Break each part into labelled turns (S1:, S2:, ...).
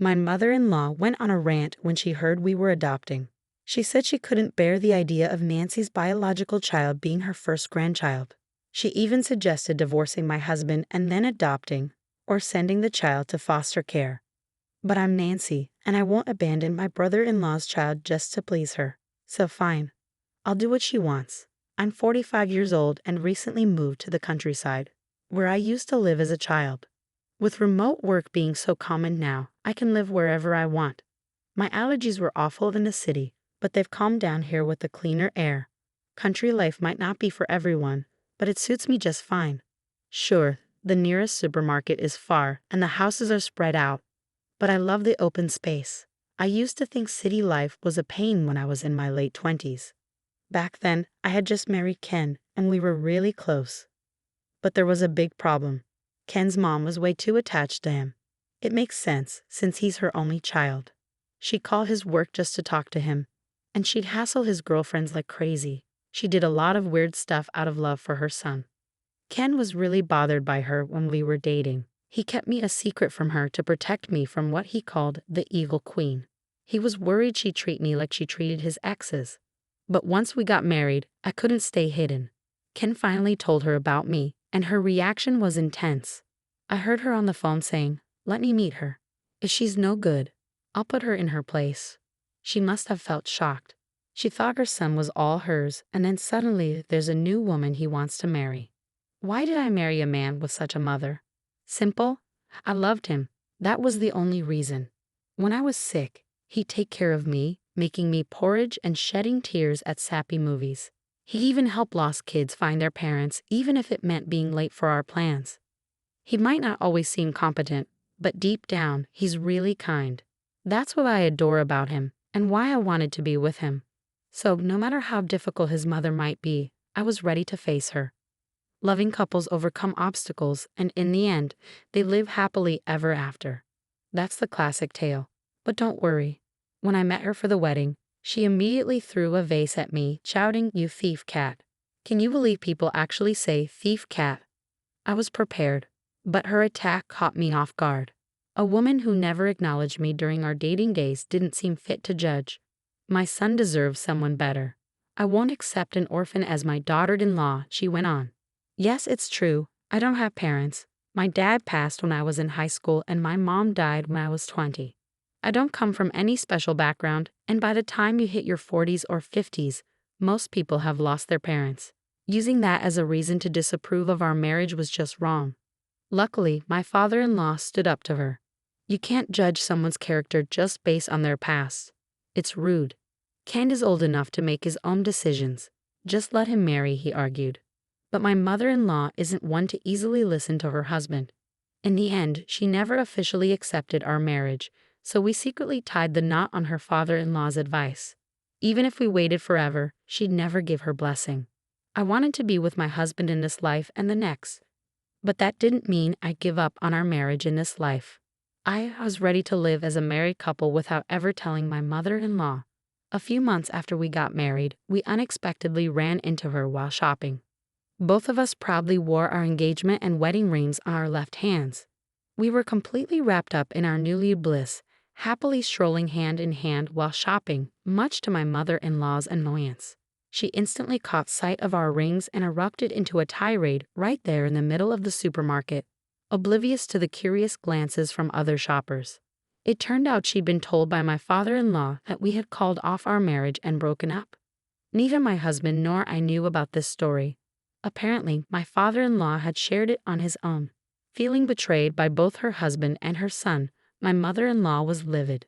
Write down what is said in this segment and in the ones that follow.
S1: My mother-in-law went on a rant when she heard we were adopting. She said she couldn't bear the idea of Nancy's biological child being her first grandchild. She even suggested divorcing my husband and then adopting, or sending the child to foster care. But I'm Nancy, and I won't abandon my brother-in-law's child just to please her. So fine. I'll do what she wants. I'm 45 years old and recently moved to the countryside, where I used to live as a child. With remote work being so common now, I can live wherever I want. My allergies were awful in the city, but they've calmed down here with the cleaner air. Country life might not be for everyone, but it suits me just fine. Sure, the nearest supermarket is far and the houses are spread out, but I love the open space. I used to think city life was a pain when I was in my late 20s. Back then, I had just married Ken, and we were really close. But there was a big problem. Ken's mom was way too attached to him. It makes sense, since he's her only child. She'd call his work just to talk to him, and she'd hassle his girlfriends like crazy. She did a lot of weird stuff out of love for her son. Ken was really bothered by her when we were dating. He kept me a secret from her to protect me from what he called the evil queen. He was worried she'd treat me like she treated his exes. But once we got married, I couldn't stay hidden. Ken finally told her about me, and her reaction was intense. I heard her on the phone saying, "Let me meet her. If she's no good, I'll put her in her place." She must have felt shocked. She thought her son was all hers, and then suddenly there's a new woman he wants to marry. Why did I marry a man with such a mother? Simple. I loved him. That was the only reason. When I was sick, he'd take care of me, making me porridge and shedding tears at sappy movies. He even helped lost kids find their parents, even if it meant being late for our plans. He might not always seem competent, but deep down, he's really kind. That's what I adore about him, and why I wanted to be with him. So, no matter how difficult his mother might be, I was ready to face her. Loving couples overcome obstacles, and in the end, they live happily ever after. That's the classic tale. But don't worry. When I met her for the wedding, she immediately threw a vase at me, shouting, "You thief cat." Can you believe people actually say thief cat? I was prepared, but her attack caught me off guard. A woman who never acknowledged me during our dating days didn't seem fit to judge. My son deserves someone better. I won't accept an orphan as my daughter-in-law, she went on. Yes, it's true. I don't have parents. My dad passed when I was in high school and my mom died when I was 20. I don't come from any special background, and by the time you hit your 40s or 50s, most people have lost their parents. Using that as a reason to disapprove of our marriage was just wrong. Luckily, my father-in-law stood up to her. You can't judge someone's character just based on their past. It's rude. Ken is old enough to make his own decisions. Just let him marry, he argued. But my mother-in-law isn't one to easily listen to her husband. In the end, she never officially accepted our marriage, so we secretly tied the knot on her father-in-law's advice. Even if we waited forever, she'd never give her blessing. I wanted to be with my husband in this life and the next. But that didn't mean I'd give up on our marriage in this life. I was ready to live as a married couple without ever telling my mother-in-law. A few months after we got married, we unexpectedly ran into her while shopping. Both of us proudly wore our engagement and wedding rings on our left hands. We were completely wrapped up in our newly Bliss, happily strolling hand in hand while shopping, much to my mother-in-law's annoyance. She instantly caught sight of our rings and erupted into a tirade right there in the middle of the supermarket, oblivious to the curious glances from other shoppers. It turned out she'd been told by my father-in-law that we had called off our marriage and broken up. Neither my husband nor I knew about this story. Apparently, my father-in-law had shared it on his own. Feeling betrayed by both her husband and her son, my mother-in-law was livid.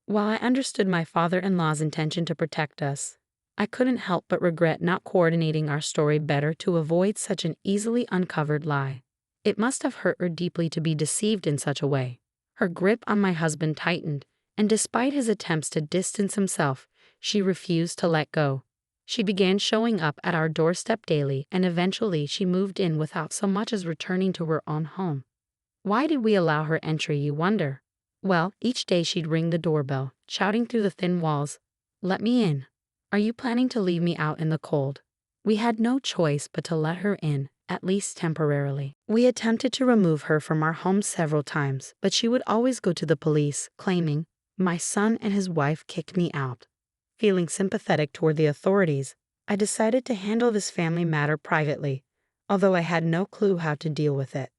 S1: While I understood my father-in-law's intention to protect us, I couldn't help but regret not coordinating our story better to avoid such an easily uncovered lie. It must have hurt her deeply to be deceived in such a way. Her grip on my husband tightened, and despite his attempts to distance himself, she refused to let go. She began showing up at our doorstep daily, and eventually she moved in without so much as returning to her own home. Why did we allow her entry, you wonder? Well, each day she'd ring the doorbell, shouting through the thin walls, "Let me in. Are you planning to leave me out in the cold?" We had no choice but to let her in, at least temporarily. We attempted to remove her from our home several times, but she would always go to the police, claiming, "My son and his wife kicked me out." Feeling sympathetic toward the authorities, I decided to handle this family matter privately, although I had no clue how to deal with it.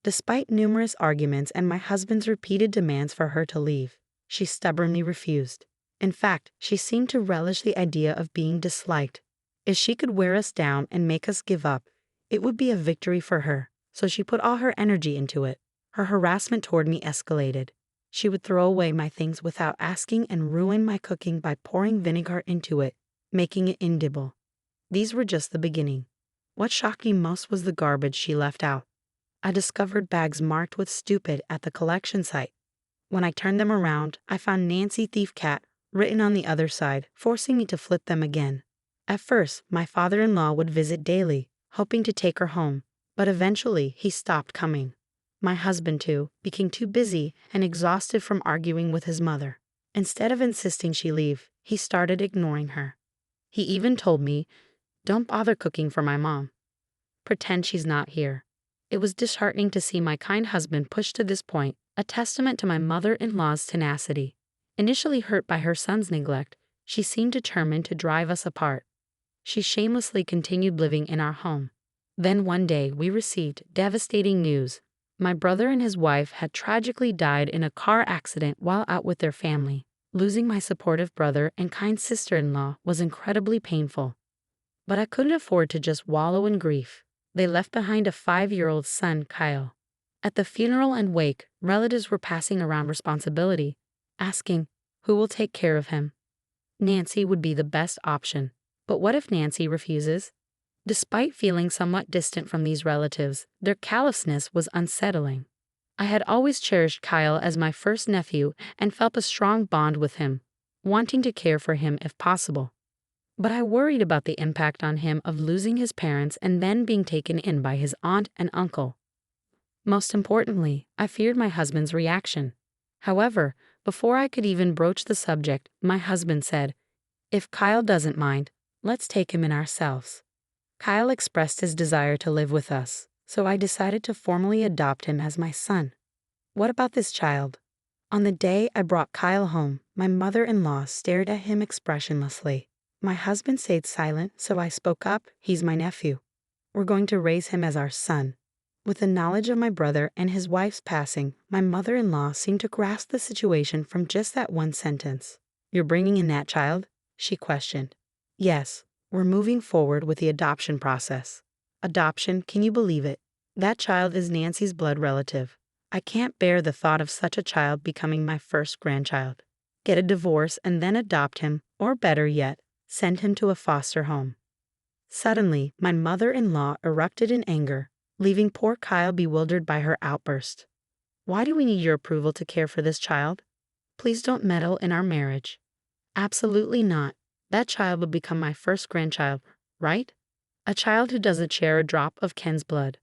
S1: Despite numerous arguments and my husband's repeated demands for her to leave, she stubbornly refused. In fact, she seemed to relish the idea of being disliked. If she could wear us down and make us give up, it would be a victory for her, so she put all her energy into it. Her harassment toward me escalated. She would throw away my things without asking and ruin my cooking by pouring vinegar into it, making it inedible. These were just the beginning. What shocked me most was the garbage she left out. I discovered bags marked with "stupid" at the collection site. When I turned them around, I found "Nancy Thief Cat" written on the other side, forcing me to flip them again. At first, my father-in-law would visit daily, hoping to take her home, but eventually he stopped coming. My husband, too, became too busy and exhausted from arguing with his mother. Instead of insisting she leave, he started ignoring her. He even told me, "Don't bother cooking for my mom. Pretend she's not here." It was disheartening to see my kind husband pushed to this point, a testament to my mother-in-law's tenacity. Initially hurt by her son's neglect, she seemed determined to drive us apart. She shamelessly continued living in our home. Then one day we received devastating news. My brother and his wife had tragically died in a car accident while out with their family. Losing my supportive brother and kind sister-in-law was incredibly painful. But I couldn't afford to just wallow in grief. They left behind a 5-year-old son, Kyle. At the funeral and wake, relatives were passing around responsibility, asking, "Who will take care of him?" Nancy would be the best option. But what if Nancy refuses? Despite feeling somewhat distant from these relatives, their callousness was unsettling. I had always cherished Kyle as my first nephew and felt a strong bond with him, wanting to care for him if possible. But I worried about the impact on him of losing his parents and then being taken in by his aunt and uncle. Most importantly, I feared my husband's reaction. However, before I could even broach the subject, my husband said, "If Kyle doesn't mind, let's take him in ourselves." Kyle expressed his desire to live with us, so I decided to formally adopt him as my son. What about this child? On the day I brought Kyle home, my mother-in-law stared at him expressionlessly. My husband stayed silent, so I spoke up. "He's my nephew. We're going to raise him as our son." With the knowledge of my brother and his wife's passing, my mother-in-law seemed to grasp the situation from just that one sentence. "You're bringing in that child?" she questioned. "Yes, we're moving forward with the adoption process." Adoption, can you believe it? That child is Nancy's blood relative. I can't bear the thought of such a child becoming my first grandchild. Get a divorce and then adopt him, or better yet, send him to a foster home. Suddenly, my mother-in-law erupted in anger, leaving poor Kyle bewildered by her outburst. "Why do we need your approval to care for this child? Please don't meddle in our marriage." "Absolutely not. That child will become my first grandchild, right? A child who doesn't share a drop of Ken's blood.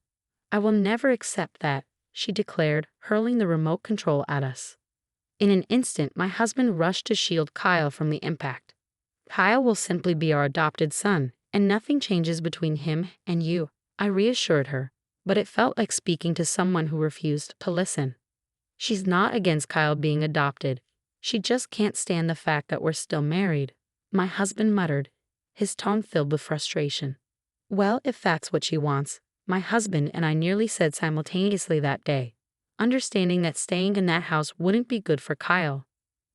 S1: I will never accept that," she declared, hurling the remote control at us. In an instant, my husband rushed to shield Kyle from the impact. "Kyle will simply be our adopted son, and nothing changes between him and you," I reassured her, but it felt like speaking to someone who refused to listen. "She's not against Kyle being adopted. She just can't stand the fact that we're still married," my husband muttered, his tone filled with frustration. Well, if that's what she wants, my husband and I nearly said simultaneously that day, understanding that staying in that house wouldn't be good for Kyle.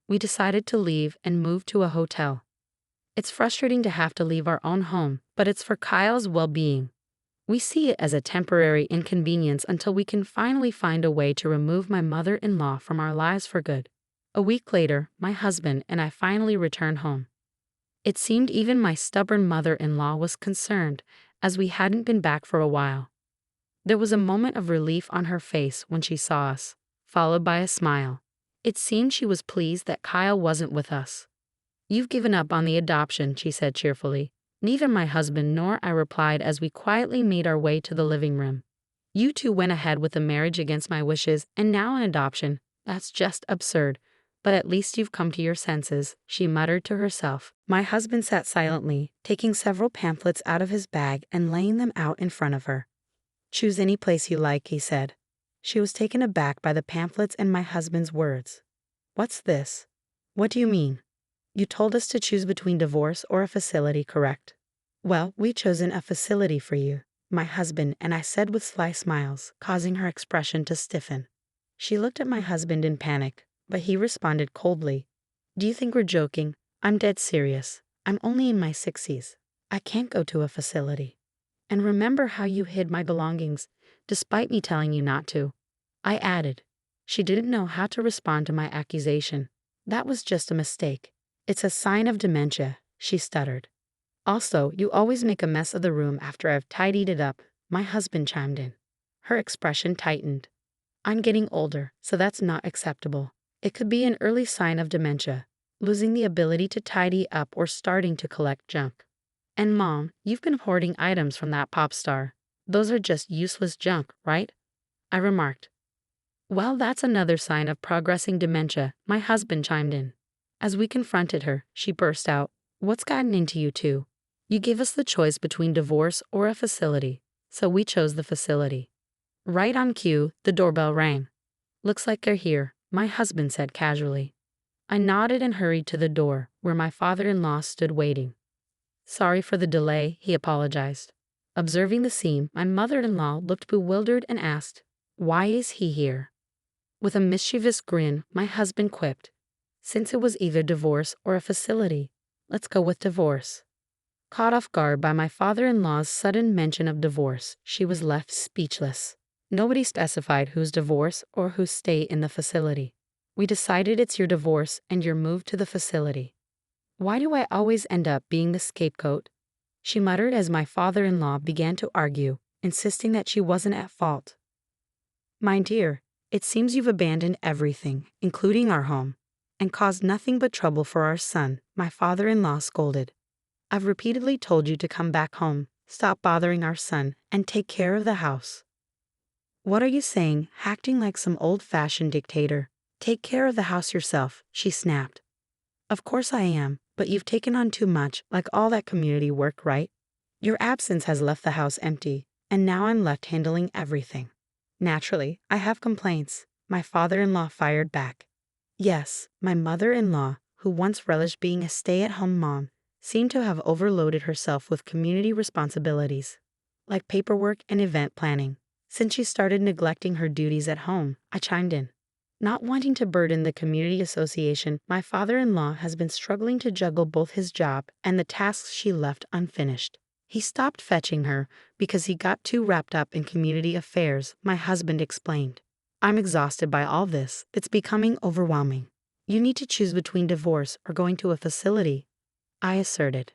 S1: We decided to leave and move to a hotel. It's frustrating to have to leave our own home, but it's for Kyle's well-being. We see it as a temporary inconvenience until we can finally find a way to remove my mother-in-law from our lives for good. A week later, my husband and I finally returned home. It seemed even my stubborn mother-in-law was concerned, as we hadn't been back for a while. There was a moment of relief on her face when she saw us, followed by a smile. It seemed she was pleased that Kyle wasn't with us. "You've given up on the adoption," she said cheerfully. Neither my husband nor I replied as we quietly made our way to the living room. "You two went ahead with a marriage against my wishes, and now an adoption. That's just absurd. But at least you've come to your senses," she muttered to herself. My husband sat silently, taking several pamphlets out of his bag and laying them out in front of her. Choose any place you like, he said. She was taken aback by the pamphlets and my husband's words. What's this? What do you mean? You told us to choose between divorce or a facility, correct? Well, we've chosen a facility for you, my husband and I said with sly smiles, causing her expression to stiffen. She looked at my husband in panic, but he responded coldly. Do you think we're joking? I'm dead serious. I'm only in my 60s. I can't go to a facility. And remember how you hid my belongings, despite me telling you not to. I added. She didn't know how to respond to my accusation. That was just a mistake. It's a sign of dementia, she stuttered. Also, you always make a mess of the room after I've tidied it up, my husband chimed in. Her expression tightened. I'm getting older, so that's not acceptable. It could be an early sign of dementia, losing the ability to tidy up or starting to collect junk. And Mom, you've been hoarding items from that pop star. Those are just useless junk, right? I remarked. Well, that's another sign of progressing dementia, my husband chimed in. As we confronted her, she burst out, What's gotten into you two? You gave us the choice between divorce or a facility, so we chose the facility. Right on cue, the doorbell rang. Looks like they're here, my husband said casually. I nodded and hurried to the door, where my father-in-law stood waiting. Sorry for the delay, he apologized. Observing the scene, my mother-in-law looked bewildered and asked, Why is he here? With a mischievous grin, my husband quipped, Since it was either divorce or a facility, let's go with divorce. Caught off guard by my father-in-law's sudden mention of divorce, she was left speechless. Nobody specified whose divorce or whose stay in the facility. We decided it's your divorce and your move to the facility. Why do I always end up being the scapegoat? She muttered as my father-in-law began to argue, insisting that she wasn't at fault. My dear, it seems you've abandoned everything, including our home, and caused nothing but trouble for our son, my father-in-law scolded. I've repeatedly told you to come back home, stop bothering our son, and take care of the house. What are you saying, acting like some old-fashioned dictator? Take care of the house yourself, she snapped. Of course I am, but you've taken on too much, like all that community work, right? Your absence has left the house empty, and now I'm left handling everything. Naturally, I have complaints, my father-in-law fired back. Yes, my mother-in-law, who once relished being a stay-at-home mom, seemed to have overloaded herself with community responsibilities, like paperwork and event planning. Since she started neglecting her duties at home, I chimed in. Not wanting to burden the community association, my father-in-law has been struggling to juggle both his job and the tasks she left unfinished. He stopped fetching her because he got too wrapped up in community affairs, my husband explained. I'm exhausted by all this. It's becoming overwhelming. You need to choose between divorce or going to a facility, I asserted.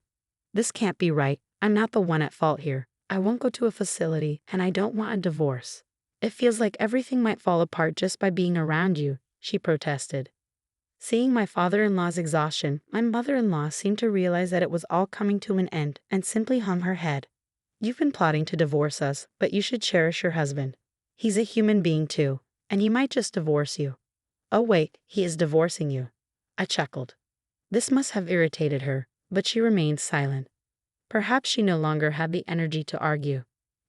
S1: This can't be right. I'm not the one at fault here. I won't go to a facility, and I don't want a divorce. It feels like everything might fall apart just by being around you, she protested. Seeing my father-in-law's exhaustion, my mother-in-law seemed to realize that it was all coming to an end and simply hung her head. You've been plotting to divorce us, but you should cherish your husband. He's a human being too, and he might just divorce you. Oh wait, he is divorcing you. I chuckled. This must have irritated her, but she remained silent. Perhaps she no longer had the energy to argue.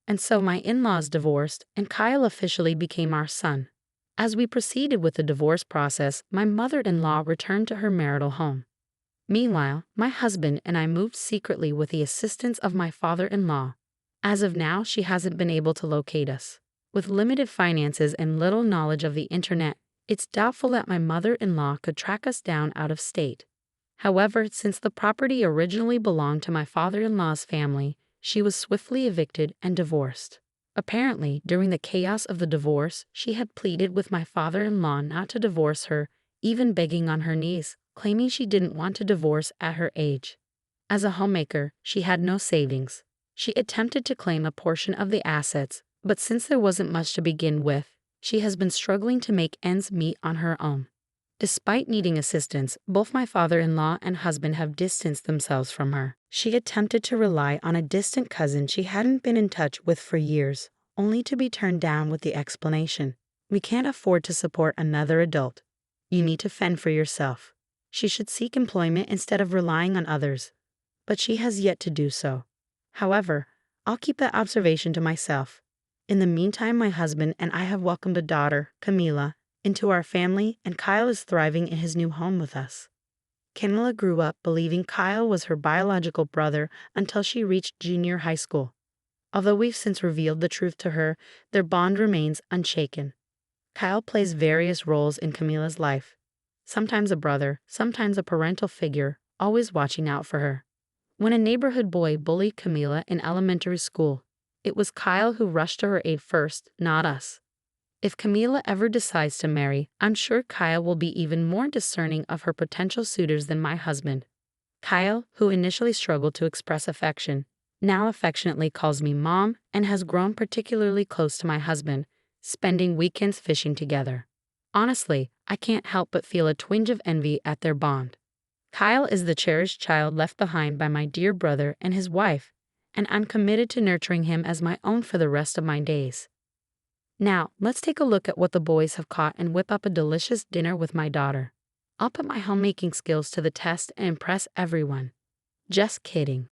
S1: And so my in-laws divorced, and Kyle officially became our son. As we proceeded with the divorce process, my mother-in-law returned to her marital home. Meanwhile, my husband and I moved secretly with the assistance of my father-in-law. As of now, she hasn't been able to locate us. With limited finances and little knowledge of the internet, it's doubtful that my mother-in-law could track us down out of state. However, since the property originally belonged to my father-in-law's family, she was swiftly evicted and divorced. Apparently, during the chaos of the divorce, she had pleaded with my father-in-law not to divorce her, even begging on her knees, claiming she didn't want to divorce at her age. As a homemaker, she had no savings. She attempted to claim a portion of the assets, but since there wasn't much to begin with, she has been struggling to make ends meet on her own. Despite needing assistance, both my father-in-law and husband have distanced themselves from her. She attempted to rely on a distant cousin she hadn't been in touch with for years, only to be turned down with the explanation, "We can't afford to support another adult. You need to fend for yourself. She should seek employment instead of relying on others." But she has yet to do so. However, I'll keep that observation to myself. In the meantime, my husband and I have welcomed a daughter, Camila, into our family, and Kyle is thriving in his new home with us. Camila grew up believing Kyle was her biological brother until she reached junior high school. Although we've since revealed the truth to her, their bond remains unshaken. Kyle plays various roles in Camila's life. Sometimes a brother, sometimes a parental figure, always watching out for her. When a neighborhood boy bullied Camila in elementary school, it was Kyle who rushed to her aid first, not us. If Camila ever decides to marry, I'm sure Kyle will be even more discerning of her potential suitors than my husband. Kyle, who initially struggled to express affection, now affectionately calls me Mom and has grown particularly close to my husband, spending weekends fishing together. Honestly, I can't help but feel a twinge of envy at their bond. Kyle is the cherished child left behind by my dear brother and his wife, and I'm committed to nurturing him as my own for the rest of my days. Now, let's take a look at what the boys have caught and whip up a delicious dinner with my daughter. I'll put my homemaking skills to the test and impress everyone. Just kidding.